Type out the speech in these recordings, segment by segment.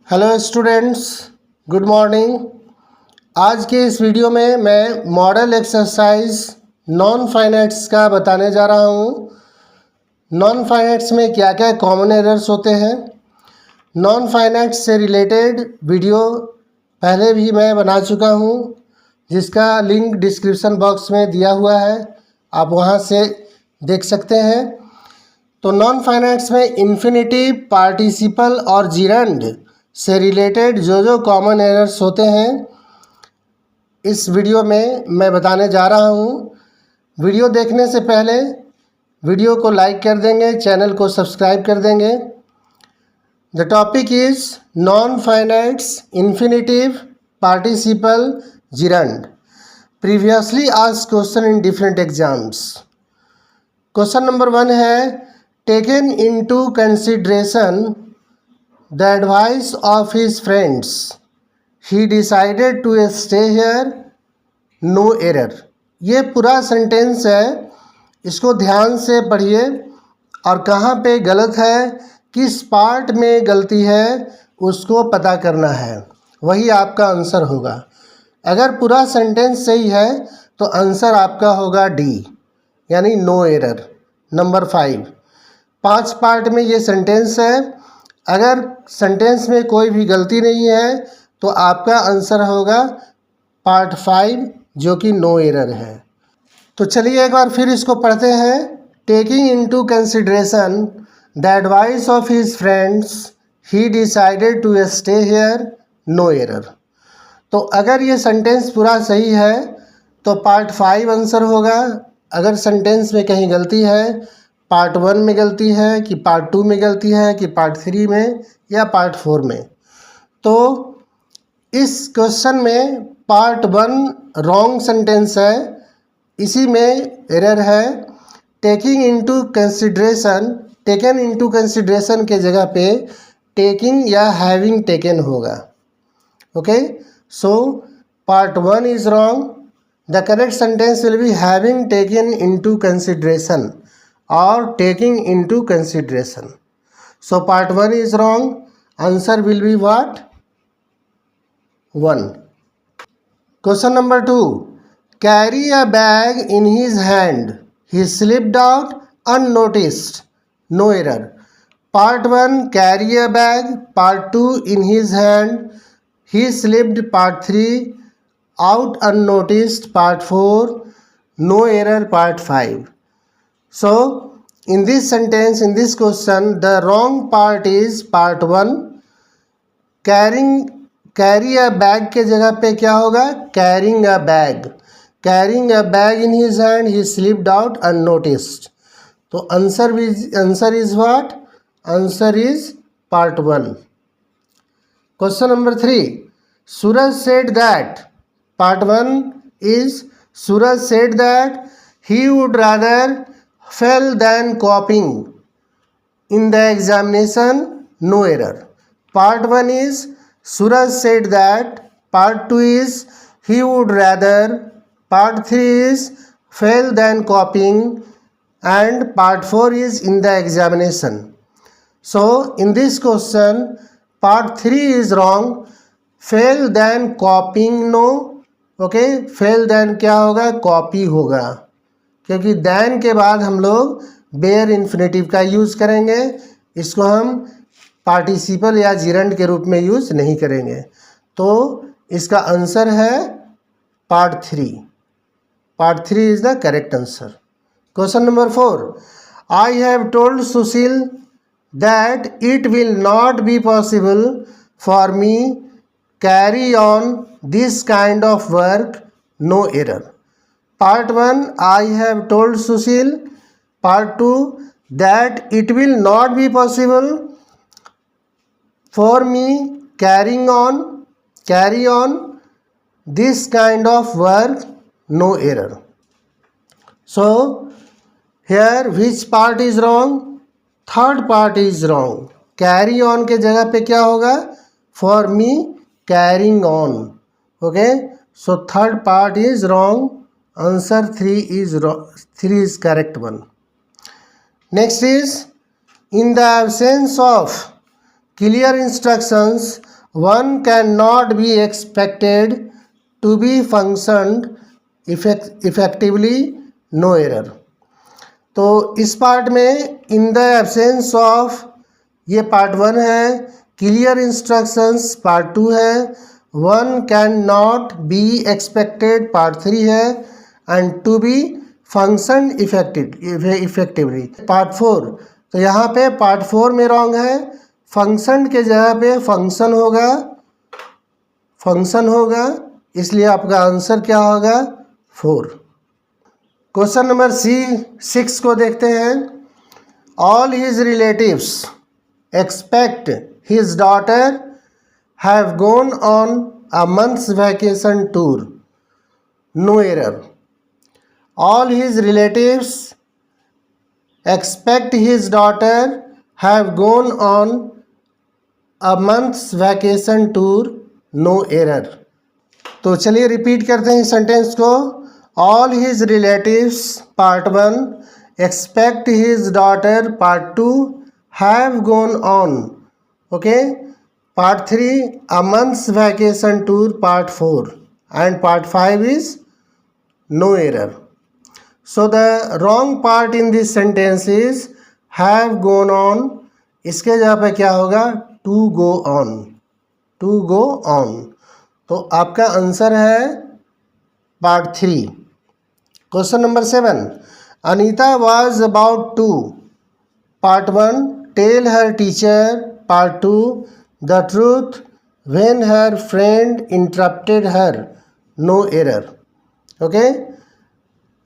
Hello students, good morning. आज के इस वीडियो में मैं मॉडल एक्सरसाइज नॉन फाइनाइट्स का बताने जा रहा हूँ। नॉन फाइनाइट्स में क्या क्या कॉमन एरर्स होते हैं। नॉन फाइनाइट्स से रिलेटेड वीडियो पहले भी मैं बना चुका हूँ, जिसका लिंक डिस्क्रिप्शन बॉक्स में दिया हुआ है, आप वहाँ से देख सकते हैं। तो नॉन फाइनाइट्स में इन्फिनिटिव, पार्टिसिपल और जिरंड से रिलेटेड जो जो कॉमन एरर्स होते हैं, इस वीडियो में मैं बताने जा रहा हूँ। वीडियो देखने से पहले वीडियो को लाइक कर देंगे, चैनल को सब्सक्राइब कर देंगे। The topic is non finites, infinitive, participle, gerund. Previously asked question in different exams. Question number 1 है, taken into consideration the advice of his friends, he decided to stay here, no error। ये पूरा sentence है, इसको ध्यान से पढ़िए और कहाँ पे गलत है, किस पार्ट में गलती है, उसको पता करना है, वही आपका आंसर होगा। अगर पूरा सेंटेंस सही है तो आंसर आपका होगा डी, यानी नो एरर। नंबर 5, 5 पार्ट में ये सेंटेंस है। अगर सेंटेंस में कोई भी गलती नहीं है तो आपका आंसर होगा पार्ट 5, जो कि नो एरर है। तो चलिए एक बार फिर इसको पढ़ते हैं। Taking into consideration the advice of his friends, he decided to stay here, no error. तो अगर ये सेंटेंस पूरा सही है तो पार्ट 5 आंसर होगा। अगर सेंटेंस में कहीं गलती है, पार्ट 1 में गलती है कि पार्ट 2 में गलती है कि पार्ट 3 में या पार्ट 4 में, तो इस क्वेश्चन में पार्ट 1 रॉन्ग सेंटेंस है, इसी में एरर है। Taking into consideration, taken into consideration के जगह पे टेकिंग या हैविंग टेकन होगा। Okay, so part 1 is wrong. The correct sentence will be having taken into consideration or taking into consideration. So part 1 is wrong. Answer will be what? 1. Question number 2. Carry a bag in his hand. He slipped out unnoticed. No error. Part 1 carry a bag. Part 2 in his hand. He slipped. Part 3 out unnoticed. Part 4 no error. Part 5. So, in this sentence, in this question, the wrong part is part 1. Carry a bag के जगह पे क्या होगा? Carrying a bag. Carrying a bag in his hand, he slipped out unnoticed. तो answer is what? Answer is part 1. Question number 3. Suraj said that. Part 1 is Suraj said that he would rather fail than copying in the examination, no error. Part 1 is Suraj said that. Part 2 is he would rather. Part 3 is fail than copying, and part 4 is in the examination. So in this question part 3 is wrong. fail than copying, no. okay, fail than क्या होगा? copy होगा, क्योंकि then के बाद हम लोग bear infinitive का use करेंगे। इसको हम पार्टिसिपल या जिरंड के रूप में यूज़ नहीं करेंगे। तो इसका आंसर है part 3। Part 3 is the correct answer. Question number 4. I have told Sushil that it will not be possible for me carry on this kind of work, no error. Part 1 I have told Sushil. Part 2 that it will not be possible for me carry on this kind of work, no error. So here which part is wrong? Third part is wrong. Carry on के जगह पे क्या होगा? For me carrying on. Okay, so third part is wrong. Answer 3 is correct one. Next is, in the absence of clear instructions one cannot be expected to be functioned effectively, no error। तो इस part में in the absence of, ये part 1 है। Clear instructions part 2 है। One can not be expected part 3 है। And to be function effectively part 4। तो यहाँ पे पार्ट 4 में रॉन्ग है। फंक्शन के जगह पे फंक्शन होगा, इसलिए आपका आंसर क्या होगा 4। क्वेश्चन नंबर 6 को देखते हैं। All his relatives expect his daughter have gone on a month's vacation tour, no error. All his relatives expect his daughter have gone on a month's vacation tour, no error. तो चलिए repeat करते हैं इस sentence को। All his relatives part 1, expect his daughter part 2, have gone on, okay, part 3 a month's vacation tour part 4, and part 5 is no error. So the wrong part in this sentence is have gone on. इसके जगह पे क्या होगा to go on, to go on. तो आपका answer है part 3। Question number 7, Anita was about to part 1 tell her teacher part 2 the truth when her friend interrupted her, no error, okay.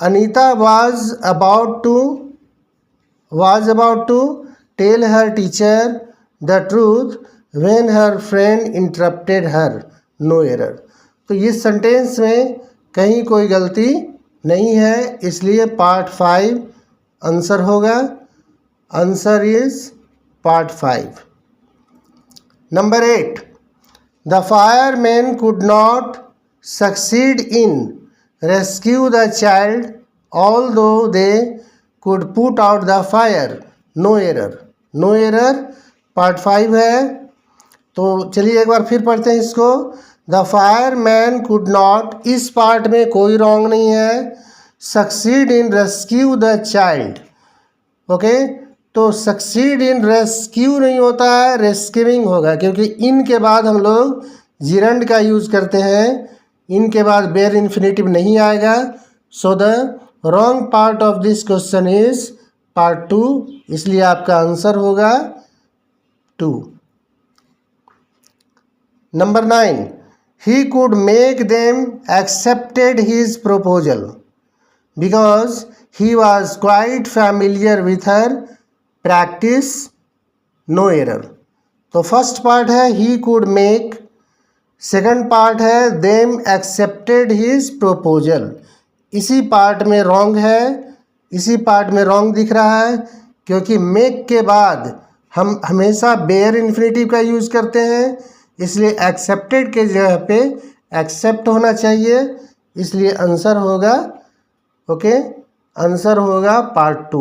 Anita was about to tell her teacher the truth when her friend interrupted her, no error. तो इस sentence में कहीं कोई गलती नहीं है, इसलिए part 5 answer होगा। Answer is part 5। Number 8, the fireman could not succeed in rescue the child although they could put out the fire, no error. No error part 5 है। तो चलिए एक बार फिर पढ़ते हैं इसको। द फायरमैन कुड नॉट, इस पार्ट में कोई रॉन्ग नहीं है। Succeed in rescue the child, okay. तो सक्सीड इन रेस्क्यू नहीं होता है, रेस्क्यूइंग होगा, क्योंकि इन के बाद हम लोग जिरंड का यूज़ करते हैं। इन के बाद बेयर इन्फिनेटिव नहीं आएगा। सो the wrong part of this question is part 2, इसलिए आपका आंसर होगा 2। Number 9, he could make them accepted his proposal because he was quite familiar with her practice, no error। तो फर्स्ट पार्ट है he could make, second part है them accepted his proposal। इसी part में wrong है, इसी part में wrong दिख रहा है, क्योंकि make के बाद हम हमेशा बेयर इन्फिनेटिव का यूज़ करते हैं, इसलिए एक्सेप्टेड के जगह पे एक्सेप्ट होना चाहिए, इसलिए आंसर होगा, ओके, आंसर होगा part 2,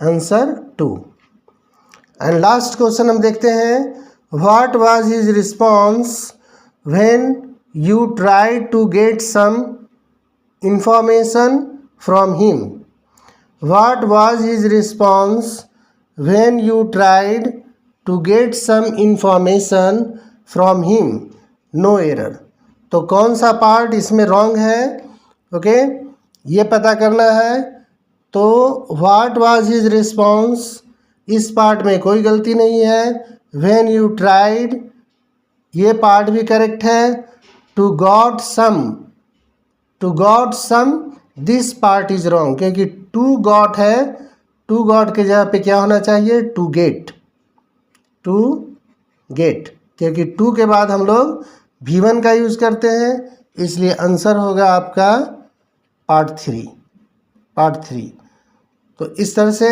answer 2। And last question हम देखते हैं। What was his response when you try to get some information from him. What was his response when you tried to get some information from him, no error. तो कौन सा part इसमें wrong है, okay, ये पता करना है। तो व्हाट वाज हिज रिस्पॉन्स, इस पार्ट में कोई गलती नहीं है। व्हेन यू ट्राइड, ये पार्ट भी करेक्ट है। To got some, this part is wrong, क्योंकि टू गॉट है, टू गॉट के जगह पे क्या होना चाहिए टू गेट, क्योंकि टू के बाद हम लोग V1 का यूज़ करते हैं, इसलिए आंसर होगा आपका पार्ट 3। तो इस तरह से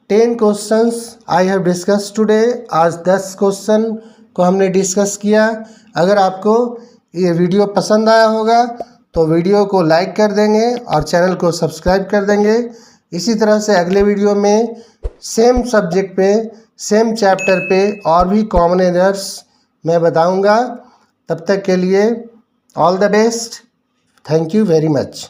10 questions I have discuss today. आज 10 क्वेश्चन को हमने डिस्कस किया। अगर आपको ये वीडियो पसंद आया होगा तो वीडियो को लाइक कर देंगे और चैनल को सब्सक्राइब कर देंगे। इसी तरह से अगले वीडियो में सेम सब्जेक्ट पे सेम चैप्टर पे और भी कॉमन एरर्स मैं बताऊंगा। तब तक के लिए all the best. Thank you very much.